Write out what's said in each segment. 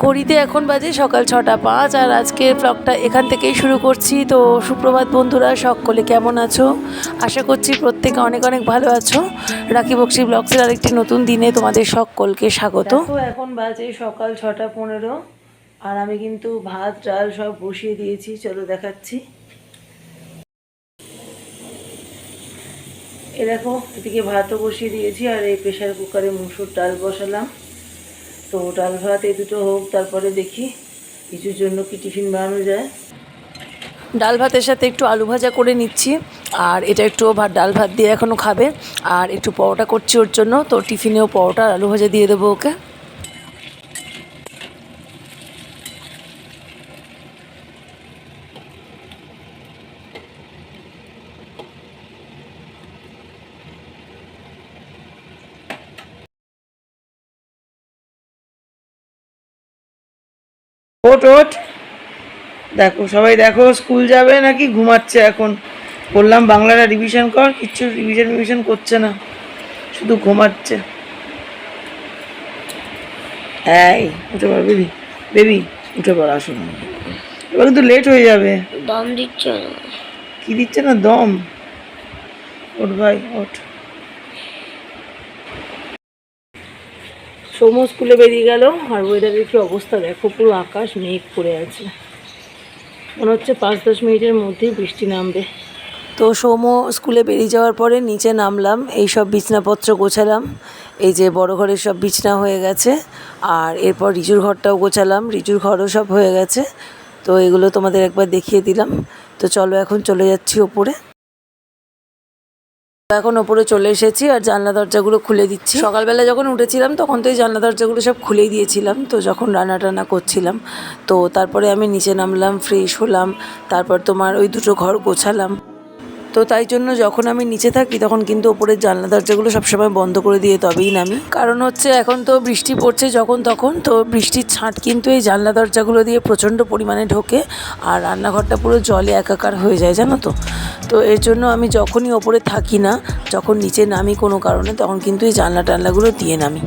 ঘড়িতে এখন বাজে সকাল 6:05 আর আজকের ব্লগটা এখান থেকেই শুরু করছি। তো সুপ্রভাত বন্ধুরা, সকলে কেমন আছো? আশা করছি প্রত্যেকে অনেক অনেক ভালো আছো। রাখি বক্সি ব্লগসের আরেকটি নতুন দিনে তোমাদের সকলকে স্বাগত। তো এখন বাজে সকাল 6:15 আর আমি কিন্তু ভাত ডাল সব বসিয়ে দিয়েছি, চলো দেখাচ্ছি। এ দেখো, এদিকে ভাতও বসিয়ে দিয়েছি আর এই প্রেশার কুকারে মুসুর ডাল বসালাম। তো ডাল ভাত এই দুটো হোক, তারপরে দেখি কিছুর জন্য কি টিফিন বানানো যায়। ডাল ভাতের সাথে একটু আলু ভাজা করে নিচ্ছি, আর এটা একটু ডাল ভাত দিয়ে এখনও খাবে। আর একটু পরোটা করছি ওর জন্য, তো টিফিনেও পরোটা আর আলু ভাজা দিয়ে দেবো ওকে। ওঠ ওঠ, দেখো সবাই দেখো, স্কুল যাবে নাকি ঘুমাচ্ছে এখন। বললাম বাংলাটা রিভিশন কর, কিচ্ছু রিভিশন করছে না, শুধু ঘুমাচ্ছে। এই উঠে পড় বেবি, বেবি উঠে পড়, আসুন। এবার কিন্তু লেট হয়ে যাবে। দম দিচ্ছে না। কি দিচ্ছে না দম? ওঠ ভাই ওঠ। সৌম্য স্কুলে বেরিয়ে গেল, আর ওয়েদারের কি অবস্থা দেখো, পুরো আকাশ মেঘ করে আছে। মনে হচ্ছে 5-10 মিনিটের মধ্যেই বৃষ্টি নামবে। তো সৌম্য স্কুলে বেরিয়ে যাওয়ার পরে নিচে নামলাম, এই সব বিছনাপত্র গোছালাম। এই যে বড় ঘরের সব বিছনা হয়ে গেছে, আর এরপর রিজুর ঘরটাও গোছালাম, রিজুর ঘরও সব হয়ে গেছে। তো এগুলো তোমাদের একবার দেখিয়ে দিলাম। তো চলো এখন চলে যাচ্ছি ওপরে। এখন ওপরে চলে এসেছি আর জানলা দরজাগুলো খুলে দিচ্ছি। সকালবেলা যখন উঠেছিলাম তখন তো এই জানলা দরজাগুলো সব খুলেই দিয়েছিলাম, তো যখন রান্না টান্না করছিলাম। তো তারপরে আমি নিচে নামলাম, ফ্রেশ হলাম, তারপর তোমার ওই দুটো ঘর গোছালাম। তো তাই জন্য যখন আমি নিচে থাকি তখন কিন্তু ওপরের জানলা দরজাগুলো সবসময় বন্ধ করে দিয়ে তবেই নামি। কারণ হচ্ছে এখন তো বৃষ্টি পড়ছে যখন তখন, তো বৃষ্টির ছাঁট কিন্তু এই জানলা দরজাগুলো দিয়ে প্রচণ্ড পরিমাণে ঢোকে, আর রান্নাঘরটা পুরো জলে একাকার হয়ে যায়, জানো তো। তো এর জন্য আমি যখনই ওপরে থাকি না, যখন নিচে নামি কোনো কারণে, তখন কিন্তু এই জানলা টানলাগুলো দিয়ে নামি।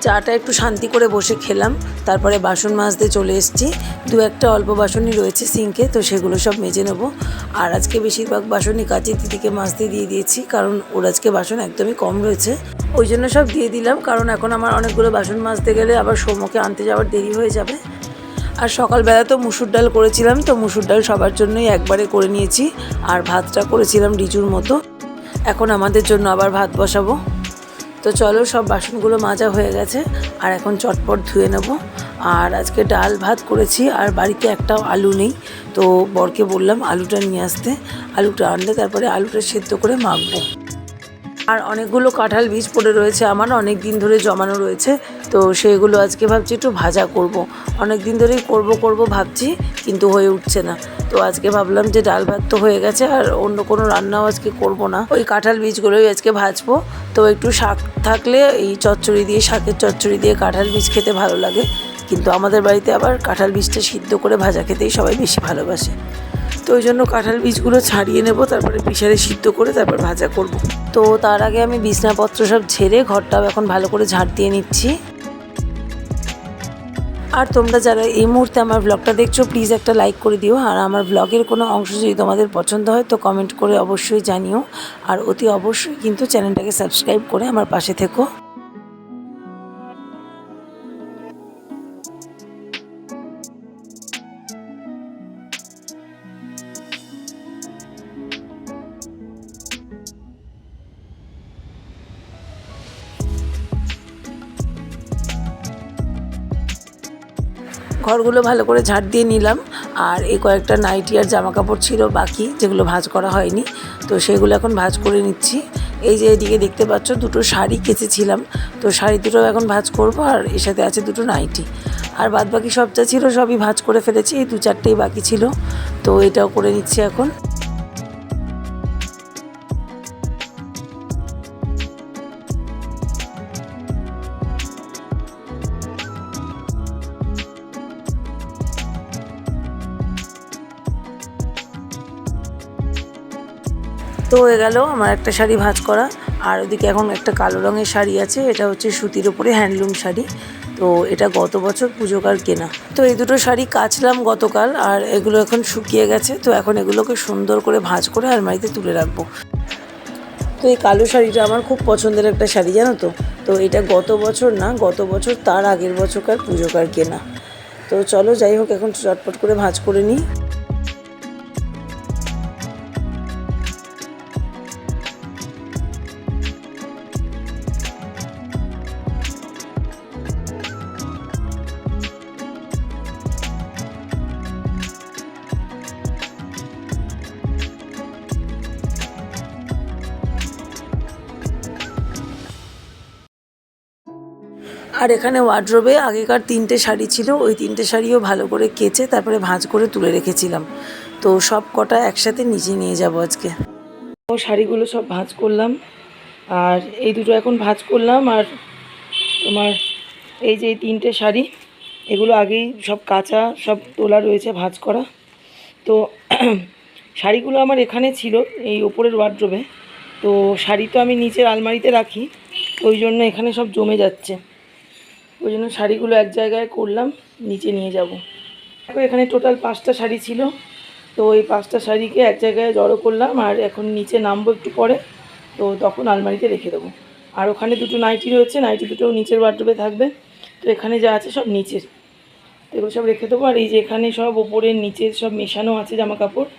চাটা একটু শান্তি করে বসে খেলাম, তারপরে বাসন মাজতে চলে এসেছি। দু একটা অল্প বাসনই রয়েছে সিঙ্কে, তো সেগুলো সব মেজে নেব। আর আজকে বেশিরভাগ বাসনই কাজের দিদিকে মাজতে দিয়ে দিয়েছি, কারণ ওর আজকে বাসন একদমই কম রয়েছে, ওই জন্য সব দিয়ে দিলাম। কারণ এখন আমার অনেকগুলো বাসন মাজতে গেলে আবার সৌম্যকে আনতে যাওয়ার দেরি হয়ে যাবে। আর সকালবেলা তো মুসুর ডাল করেছিলাম, তো মুসুর ডাল সবার জন্যই একবারে করে নিয়েছি, আর ভাতটা করেছিলাম রিজুর মতো। এখন আমাদের জন্য আবার ভাত বসাবো। তো চলো, সব বাসনগুলো মাজা হয়ে গেছে, আর এখন চটপট ধুয়ে নেব। আর আজকে ডাল ভাত করেছি, আর বাড়িতে একটাও আলু নেই, তো বরকে বললাম আলুটা নিয়ে আসতে। আলুটা আনলে তারপরে আলুটা সেদ্ধ করে মাখবো। আর অনেকগুলো কাঁঠাল বীজ পড়ে রয়েছে, আমার অনেক দিন ধরে জমানো রয়েছে, তো সেগুলো আজকে ভাবছি একটু ভাজা করব। অনেক দিন ধরেই করব ভাবছি, কিন্তু হয়ে উঠছে না। তো আজকে ভাবলাম যে ডাল ভাত তো হয়ে গেছে, আর অন্য কোনো রান্নাও আজকে করব না, ওই কাঁঠাল বীজগুলোই আজকে ভাজবো। তো একটু শাক থাকলে এই চচ্চড়ি দিয়ে, শাকের চচ্চড়ি দিয়ে কাঁঠাল বীজ খেতে ভালো লাগে, কিন্তু আমাদের বাড়িতে আবার কাঁঠাল বীজটা সিদ্ধ করে ভাজা খেতেই সবাই বেশি ভালোবাসে। তো ওই জন্য কাঁঠাল বীজগুলো ছাড়িয়ে নেব, তারপরে প্রেসারে সিদ্ধ করে তারপর ভাজা করব। তো তার আগে আমি বিছনাপত্র সব ঝেড়ে ঘরটাও এখন ভালো করে ঝাড় দিয়ে নিচ্ছি। আর তোমরা যারা এই মুহূর্তে আমার ব্লগটা দেখছো, প্লিজ একটা লাইক করে দিও। আর আমার ব্লগের কোনো অংশ যদি তোমাদের পছন্দ হয় তো কমেন্ট করে অবশ্যই জানিও। আর অতি অবশ্যই কিন্তু চ্যানেলটাকে সাবস্ক্রাইব করে আমার পাশে থেকো। ঘরগুলো ভালো করে ঝাড় দিয়ে নিলাম, আর এই কয়েকটা নাইটি আর জামা কাপড় ছিল বাকি, যেগুলো ভাঁজ করা হয়নি, তো সেগুলো এখন ভাঁজ করে নিচ্ছি। এই যে এদিকে দেখতে পাচ্ছ দুটো শাড়ি কেচেছিলাম, তো শাড়ি দুটো এখন ভাঁজ করব, আর এর সাথে আছে দুটো নাইটি। আর বাদ বাকি সব যা ছিল সবই ভাঁজ করে ফেলেছি, এই 2-4টেই বাকি ছিল, তো এটাও করে নিচ্ছি এখন। তো হয়ে গেল আমার একটা শাড়ি ভাঁজ করা। আর ওদিকে এখন একটা কালো রঙের শাড়ি আছে, এটা হচ্ছে সুতির ওপরে হ্যান্ডলুম শাড়ি, তো তো এটা গত বছর পুজোকার কেনা। তো এই দুটো শাড়ি কাচলাম গতকাল, আর এগুলো এখন শুকিয়ে গেছে। তো এখন এগুলোকে সুন্দর করে ভাঁজ করে আলমারিতে তুলে রাখবো। তো এই কালো শাড়িটা আমার খুব পছন্দের একটা শাড়ি, জানো তো। তো এটা গত বছর না, গত বছর তার আগের বছরকার পুজোকার কেনা। তো চলো যাই হোক, এখন চটপট করে ভাঁজ করে নিই। আর এখানে ওয়ার্ড্রোবে আগেকার 3টে শাড়ি ছিল, ওই 3টে শাড়িও ভালো করে কেচে তারপরে ভাঁজ করে তুলে রেখেছিলাম। তো সব কটা একসাথে নিচে নিয়ে যাব আজকে। ও শাড়িগুলো সব ভাঁজ করলাম, আর এই দুটো এখন ভাঁজ করলাম। আর তোমার এই যে এই 3টে শাড়ি, এগুলো আগেই সব কাঁচা, সব তোলা রয়েছে ভাঁজ করা। তো শাড়িগুলো আমার এখানে ছিল এই ওপরের ওয়ার্ড্রোবে। তো শাড়ি তো আমি নিচের আলমারিতে রাখি, ওই জন্য এখানে সব জমে যাচ্ছে। ওই জন্য শাড়িগুলো এক জায়গায় করলাম, নিচে নিয়ে যাব। এখানে টোটাল 5টা শাড়ি ছিল। তো ওই 5টা শাড়িকে এক জায়গায় জড়ো করলাম, আর এখন নিচে নামবো একটু পরে। তো তখন আলমারিতে রেখে দেবো। আর ওখানে দুটো নাইটি রয়েছে, নাইটি দুটোও নিচের ওয়ার্ড্রোবে থাকবে। তো এখানে যা আছে সব নিচের, এগুলো সব রেখে দেবো। আর এই যে এখানে সব ওপরের নিচের সব মেশানো আছে জামা কাপড়,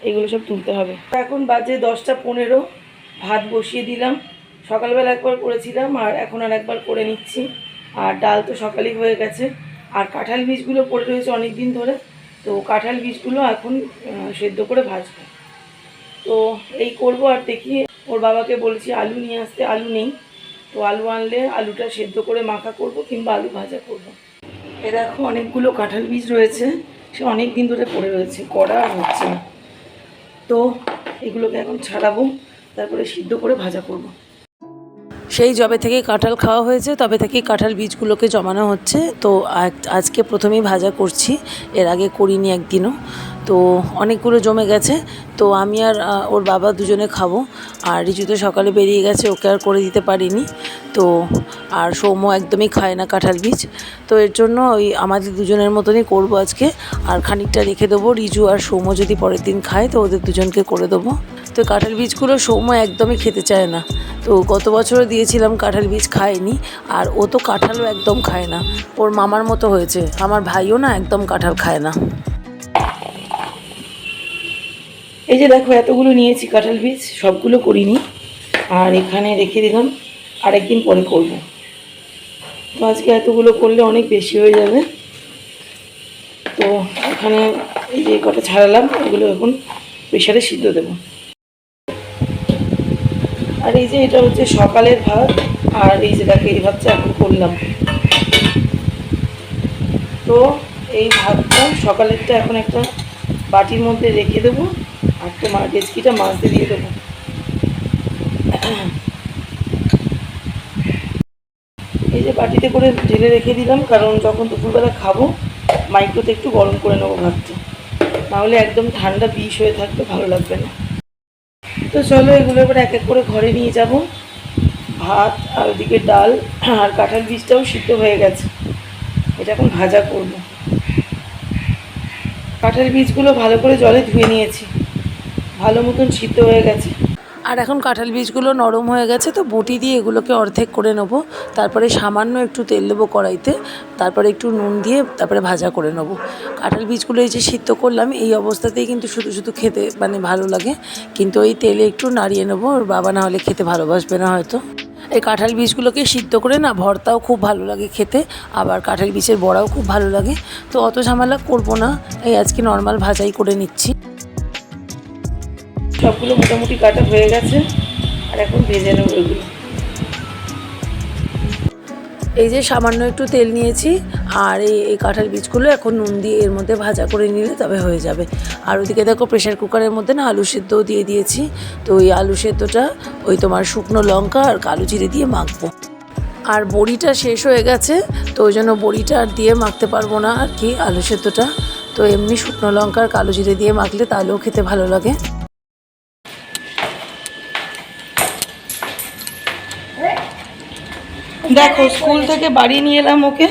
এগুলো সব তুলতে হবে। এখন বাজে 10টা 15, ভাত বসিয়ে দিলাম। সকালবেলা একবার করেছিলাম, আর এখন আর একবার করে নিচ্ছি। আর ডাল তো সকালেই হয়ে গেছে। আর কাঁঠাল বীজগুলো পড়ে রয়েছে অনেক দিন ধরে, তো কাঁঠাল বীজগুলো এখন সেদ্ধ করে ভাজবো। তো এই করব। আর দেখি, ওর বাবাকে বলেছি আলু নিয়ে আসতে, আলু নেই। তো আলু আনলে আলুটা সেদ্ধ করে মাখা করব, কিংবা আলু ভাজা করব। এ দেখো অনেকগুলো কাঁঠাল বীজ রয়েছে, সে অনেক দিন ধরে পড়ে রয়েছে, করা আর হচ্ছে না। তো এগুলোকে এখন ছাড়াবো, তারপরে সিদ্ধ করে ভাজা করব। সেই যবে থেকে কাঁঠাল খাওয়া হয়েছে তবে থেকেই কাঁঠাল বীজগুলোকে জমানো হচ্ছে। তো আজকে প্রথমেই ভাজা করছি, এর আগে করিনি একদিনও। তো অনেকগুলো জমে গেছে। তো আমি আর ওর বাবা দুজনে খাবো। আর রিজু তো সকালে বেরিয়ে গেছে, ওকে আর করে দিতে পারিনি। তো আর সৌম্য একদমই খায় না কাঁঠাল বীজ। তো এর জন্য ওই আমাদের দুজনের মতনই করবো আজকে। আর খানিকটা রেখে দেবো, রিজু আর সৌম্য যদি পরের দিন খায় তো ওদের দুজনকে করে দেবো। তো কাঁঠাল বীজগুলো সৌম্য একদমই খেতে চায় না। তো গত বছরও দিয়েছিলাম, কাঁঠাল বীজ খায়নি। আর ও তো কাঁঠালও একদম খায় না, ওর মামার মতো হয়েছে। আমার ভাইও না একদম কাঁঠাল খায় না। এই যে দেখো এতগুলো নিয়েছি কাঁঠাল বীজ, সবগুলো করিনি। আর এখানে রেখে দিলাম, আরেকদিন পরে করব। তো আজকে এতগুলো করলে অনেক বেশি হয়ে যাবে। তো এখানে এই যে কটা ছাড়ালাম, এগুলো এখন প্রেশারে সিদ্ধ দেবো। আর এই যে এটা হচ্ছে সকালের ভাত। আর এই যে দেখো এই ভাতটা এখন করলাম। তো এই ভাতটা সকালেরটা এখন একটা বাটির মধ্যে রেখে দেবো। আর তোমার ডেচকিটা মাছতে দিয়ে দেবো। এই যে বাটিতে করে ঢেলে রেখে দিলাম, কারণ যখন দুপুরবেলা খাবো মাইক্রোতে একটু গরম করে নেবো ভাতটা, নাহলে একদম ঠান্ডা বিষ হয়ে থাকবে, ভালো লাগবে না। তো চলো এগুলো এবার এক এক করে ঘরে নিয়ে যাব। ভাত আর ওদিকে ডাল আর কাঁঠাল বীজটাও সিদ্ধ হয়ে গেছে, এটা এখন ভাজা করব। কাঁঠাল বীজগুলো ভালো করে জলে ধুয়ে নিয়েছি, ভালো মতন সিদ্ধ হয়ে গেছে। আর এখন কাঁঠাল বীজগুলো নরম হয়ে গেছে, তো বটি দিয়ে এগুলোকে অর্ধেক করে নেবো। তারপরে সামান্য একটু তেল দেবো কড়াইতে, তারপরে একটু নুন দিয়ে তারপরে ভাজা করে নেবো। কাঁঠাল বীজগুলো এই যে সিদ্ধ করলাম, এই অবস্থাতেই কিন্তু শুধু শুধু খেতে মানে ভালো লাগে, কিন্তু ওই তেলে একটু নাড়িয়ে নেবো, ওর বাবা না হলে খেতে ভালোবাসবে না হয়তো। এই কাঁঠাল বীজগুলোকে সিদ্ধ করে না ভর্তাও খুব ভালো লাগে খেতে, আবার কাঁঠাল বীজের বড়াও খুব ভালো লাগে। তো অত ঝামেলা করবো না, এই আজকে নর্মাল ভাজাই করে নিচ্ছি। সবগুলো মোটামুটি কাটা হয়ে গেছে, আর এখন ভেজে নেব এগুলো। এই যে সামান্য একটু তেল নিয়েছি, আর এই কাঁঠাল বীজগুলো এখন নুন দিয়ে এর মধ্যে ভাজা করে নিলে তবে হয়ে যাবে। আর ওইদিকে দেখো প্রেশার কুকারের মধ্যে না আলু সেদ্ধও দিয়ে দিয়েছি। তো ওই আলু সেদ্ধটা ওই তোমার শুকনো লঙ্কা আর কালো জিরে দিয়ে মাখবো। আর বড়িটা শেষ হয়ে গেছে, তো ওই জন্য বড়িটা আর দিয়ে মাখতে পারবো না আর কি আলু সেদ্ধটা। তো এমনি শুকনো লঙ্কা আর কালো জিরে দিয়ে মাখলে তাহলেও খেতে ভালো লাগে। দেখো স্কুল থেকে বাড়ি নিয়ে এলাম ওকে।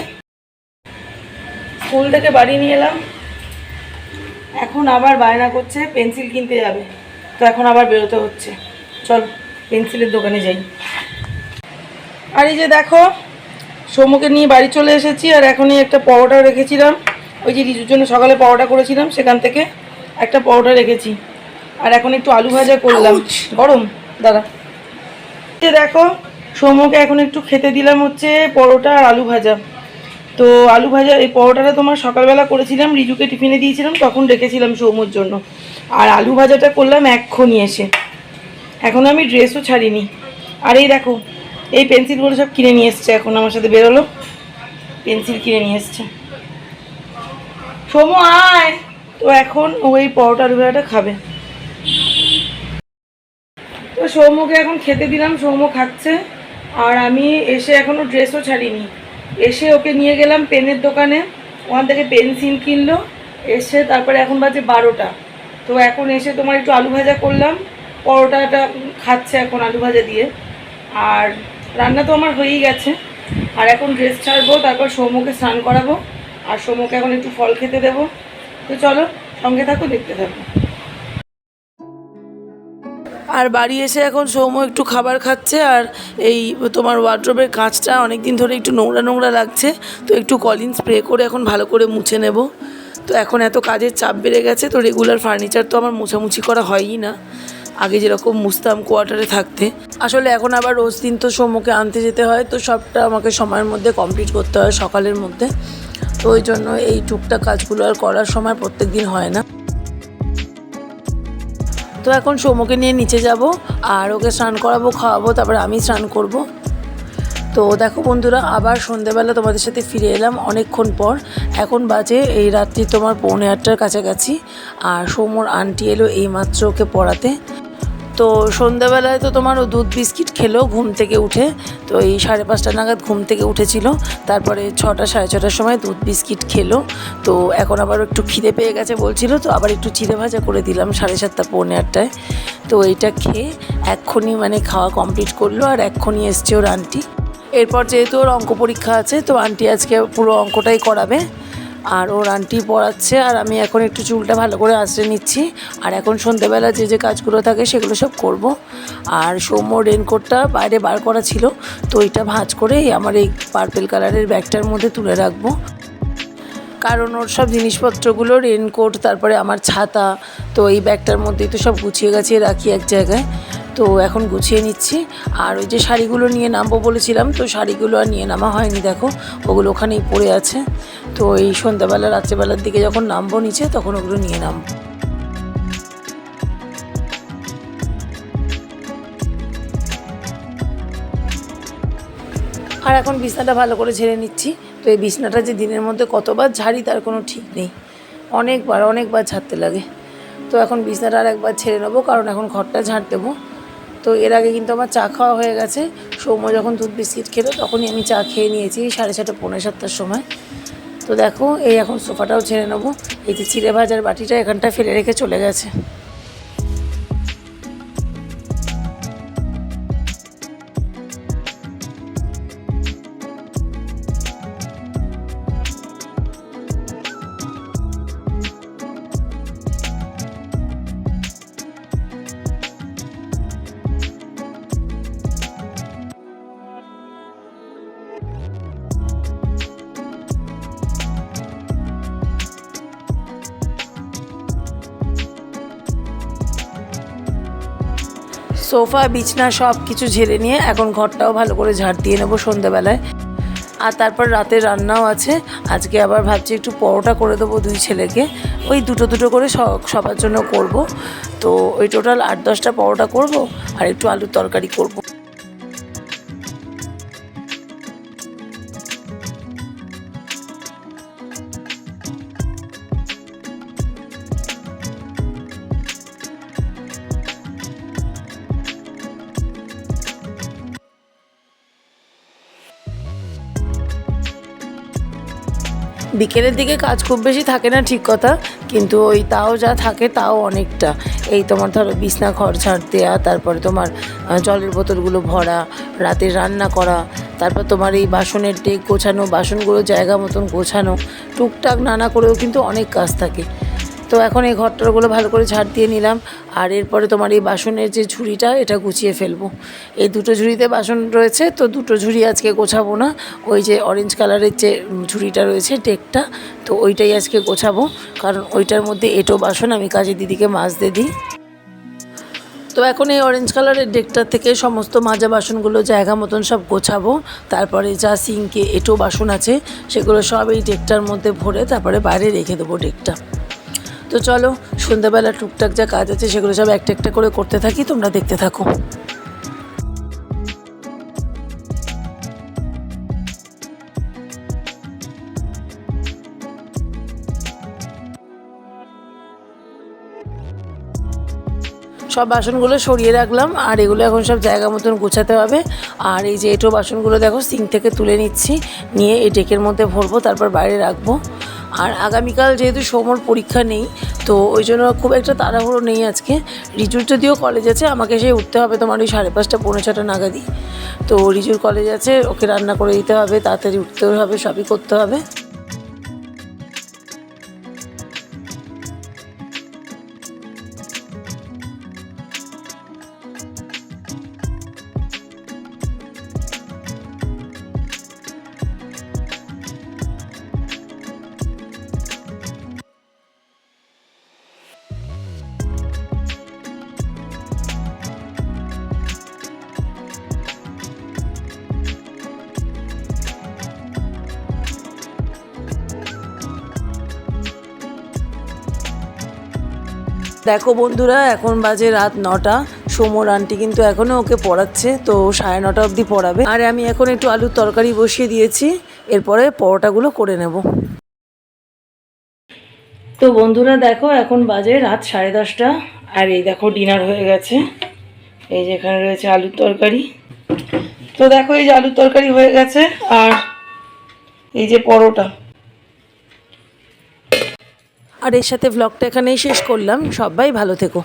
স্কুল থেকে বাড়ি নিয়ে এলাম, এখন আবার বায়না করছে পেন্সিল কিনতে যাবে, তো এখন আবার বেরোতে হচ্ছে। চল পেন্সিলের দোকানে যাই। আর এই যে দেখো সৌমকে নিয়ে বাড়ি চলে এসেছি, আর এখনই একটা পরোটা রেখেছিলাম, ওই যে রিজুর জন্য সকালে পরোটা করেছিলাম সেখান থেকে একটা পরোটা রেখেছি, আর এখন একটু আলু ভাজা করলাম। গরম দাদা। যে দেখো সৌমকে এখন একটু খেতে দিলাম হচ্ছে পরোটা আর আলু ভাজা। তো আলু ভাজা এই পরোটাটা তোমার সকালবেলা করেছিলাম, রিজুকে টিফিনে দিয়েছিলাম, তখন রেখেছিলাম সৌমর জন্য। আর আলু ভাজাটা করলাম এক্ষুনি এসে, এখন আমি ড্রেসও ছাড়িনি। আর এই দেখো এই পেন্সিলগুলো সব কিনে নিয়ে এসছে, এখন আমার সাথে বেরোলো পেন্সিল কিনে নিয়ে এসছে। সৌম আয়। তো এখন ওই পরোটা আলু ভাজাটা খাবে। তো সৌমকে এখন খেতে দিলাম, সৌম খাচ্ছে। আর আমি এসে এখনও ড্রেসও ছাড়িনি, এসে ওকে নিয়ে গেলাম পেনের দোকানে, ওখান থেকে পেন্সিল কিনলো। এসে তারপরে এখন বাজে 12টা, তো এখন এসে তোমার একটু আলু ভাজা করলাম, পরোটাটা খাচ্ছে এখন আলু ভাজা দিয়ে। আর রান্না তো আমার হয়েই গেছে। আর এখন ড্রেস ছাড়বো, তারপর সৌমকে স্নান করাবো, আর সৌমকে এখন একটু ফল খেতে দেবো। তো চলো সঙ্গে থাকো, দেখতে থাকো। আর বাড়ি এসে এখন সৌম্য একটু খাবার খাচ্ছে, আর এই তোমার ওয়ার্ড্রোবের কাঁচটা অনেক দিন ধরে একটু নোংরা নোংরা লাগছে, তো একটু কলিন স্প্রে করে এখন ভালো করে মুছে নেব। তো এখন এত কাজের চাপ বেড়ে গেছে, তো রেগুলার ফার্নিচার তো আমার মোছামুছি করা হয়ই না, আগে যেরকম মুছতাম কোয়ার্টারে থাকতে। আসলে এখন আবার রোজ দিন তো সৌম্যকে আনতে যেতে হয়, তো সবটা আমাকে সময়ের মধ্যে কমপ্লিট করতে হয় সকালের মধ্যে, তো ওই জন্য এই টুকটাক কাজগুলো আর করার সময় প্রত্যেক দিন হয় না। তো এখন সৌম্যকে নিয়ে নিচে যাব, আর ওকে স্নান করাবো, খাওয়াবো, তারপরে আমি স্নান করব। তো দেখো বন্ধুরা, আবার সন্ধ্যেবেলা তোমাদের সাথে ফিরে এলাম অনেকক্ষণ পর। এখন বাজে এই রাত্রি তোমার 7:45টার কাছাকাছি, আর সৌম্যর আন্টি এলো এইমাত্র ওকে পড়াতে। তো সন্ধ্যাবেলায় তো তোমার ও দুধ বিস্কিট খেলো ঘুম থেকে উঠে, তো এই 5:30 নাগাদ ঘুম থেকে উঠেছিল, তারপরে 6টা 6:30টার সময় দুধ বিস্কিট খেলো। তো এখন আবার একটু খিদে পেয়ে গেছে বলছিল, তো আবার একটু চিড়ে ভাজা করে দিলাম 7:30 পৌনে 8টায়। তো এইটা খেয়ে এক্ষুনি মানে খাওয়া কমপ্লিট করলো, আর এক্ষুনি এসছে ওর আন্টি। এরপর যেহেতু ওর অঙ্ক পরীক্ষা আছে, তো আন্টি আজকে পুরো অঙ্কটাই করাবে, আর ওর আন্টি পড়াচ্ছে, আর আমি এখন একটু চুলটা ভালো করে আঁচড়ে নিচ্ছি। আর এখন সন্ধ্যেবেলা যে যে কাজগুলো থাকে সেগুলো সব করব। আর সৌম্য রেনকোটটা বাইরে বার করা ছিল, তো এটা ভাঁজ করে আমার এই পার্পেল কালারের ব্যাগটার মধ্যে তুলে রাখবো, কারণ ওর সব জিনিসপত্রগুলো রেনকোট, তারপরে আমার ছাতা, তো এই ব্যাগটার মধ্যেই তো সব গুছিয়ে গাছিয়ে রাখি এক জায়গায়। তো এখন গুছিয়ে নিচ্ছি। আর ওই যে শাড়িগুলো নিয়ে নামবো বলেছিলাম, তো শাড়িগুলো আর নিয়ে নামা হয়নি, দেখো ওগুলো ওখানেই পড়ে আছে। তো এই সন্ধ্যাবেলা রাত্রেবেলার দিকে যখন নামবো নিচে, তখন ওগুলো নিয়ে নামবো। আর এখন বিছনাটা ভালো করে ঝেড়ে নিচ্ছি। তো এই বিছনাটা যে দিনের মধ্যে কতবার ঝাড়ি তার কোনো ঠিক নেই, অনেকবার ঝাড়তে লাগে। তো এখন বিছনাটা আর একবার ছেড়ে নেবো, কারণ এখন ঘরটা ঝাড় দেবো। তো এর আগে কিন্তু আমার চা খাওয়া হয়ে গেছে, সৌম্য যখন দুধ বিস্কিট খেলো তখনই আমি চা খেয়ে নিয়েছি 6:30 পৌনে 7টার সময়। তো দেখো এই এখন সোফাটাও ছেড়ে নেবো, এই যে চিড়ে ভাজার বাটিটা এখানটা ফেলে রেখে চলে গেছে। সোফা বিছনা সব কিছু ঝেড়ে নিয়ে এখন ঘরটাও ভালো করে ঝাড় দিয়ে নেবো সন্ধ্যাবেলায়। আর তারপর রাতে রান্নাও আছে, আজকে আবার ভাবছি একটু পরোটা করে দেবো 2 ছেলেকে, ওই দুটো করে সবার জন্য করব। তো ওই টোটাল 8-10টা পরোটা করব, আর একটু আলুর তরকারি করব। বিকেলের দিকে কাজ খুব বেশি থাকে না ঠিক কথা, কিন্তু ওই তাও যা থাকে তাও অনেকটা। এই তোমার ধরো বিছনা ঘর ঝাড় দেওয়া, তারপরে তোমার জলের বোতলগুলো ভরা, রাতে রান্না করা, তারপর তোমার এই বাসনের ডেক গোছানো, বাসনগুলো জায়গা মতন গোছানো, টুকটাক নানা করেও কিন্তু অনেক কাজ থাকে। তো এখন এই ঘরটারগুলো ভালো করে ঝাড় দিয়ে নিলাম। আর এরপরে তোমার এই বাসনের যে ঝুড়িটা, এটা গুছিয়ে ফেলবো। এই দুটো ঝুড়িতে বাসন রয়েছে, তো দুটো ঝুড়ি আজকে গোছাবো না। ওই যে অরেঞ্জ কালারের যে ঝুড়িটা রয়েছে ডেকটা, তো ওইটাই আজকে গোছাবো, কারণ ওইটার মধ্যে এঁটো বাসন আমি কাজের দিদিকে মাজতে দিই। তো এখন এই অরেঞ্জ কালারের ডেকটার থেকে সমস্ত মাজা বাসনগুলো জায়গা মতন সব গোছাবো। তারপরে যা সিঙ্কে এঁটো বাসন আছে সেগুলো সব এই ডেকটার মধ্যে ভরে তারপরে বাইরে রেখে দেবো ডেকটা। তো চলো, সন্ধ্যাবেলা টুকটাক যা কাজ আছে সেগুলো সব একটা একটা করে করতে থাকি, তোমরা দেখতে থাকো। সব বাসনগুলো সরিয়ে রাখলাম, আর এগুলো এখন সব জায়গা মতন গোছাতে হবে। আর এই যে এঁটো বাসনগুলো দেখো সিঙ্ক থেকে তুলে নিচ্ছি, নিয়ে এই ডেকের মধ্যে ভরবো, তারপর বাইরে রাখবো। আর আগামীকাল যেহেতু সোমর পরীক্ষা নেই, তো ওই জন্য খুব একটা তাড়াহুড়ো নেই আজকে। রিজুর যদিও কলেজ আছে, আমাকে সেই উঠতে হবে তোমার ওই 5:30 পৌনে 6টা নাগাদই। তো রিজুর কলেজ আছে, ওকে রান্না করে দিতে হবে, তাড়াতাড়ি উঠতে হবে, সবই করতে হবে। দেখো বন্ধুরা, এখন বাজে রাত 9টা। সোমর আন্টি কিন্তু এখনও ওকে পড়াচ্ছে, তো 9:30 অবধি পড়াবে। আর আমি এখন একটু আলুর তরকারি বসিয়ে দিয়েছি, এরপরে পরোটাগুলো করে নেব। তো বন্ধুরা দেখো, এখন বাজে রাত 10:30, আর এই দেখো ডিনার হয়ে গেছে। এই যে এখানে রয়েছে আলুর তরকারি। তো দেখো এই যে আলুর তরকারি হয়ে গেছে, আর এই যে পরোটা। আর এর সাথে ব্লগটা এখানেই শেষ করলাম। সবাই ভালো থেকো।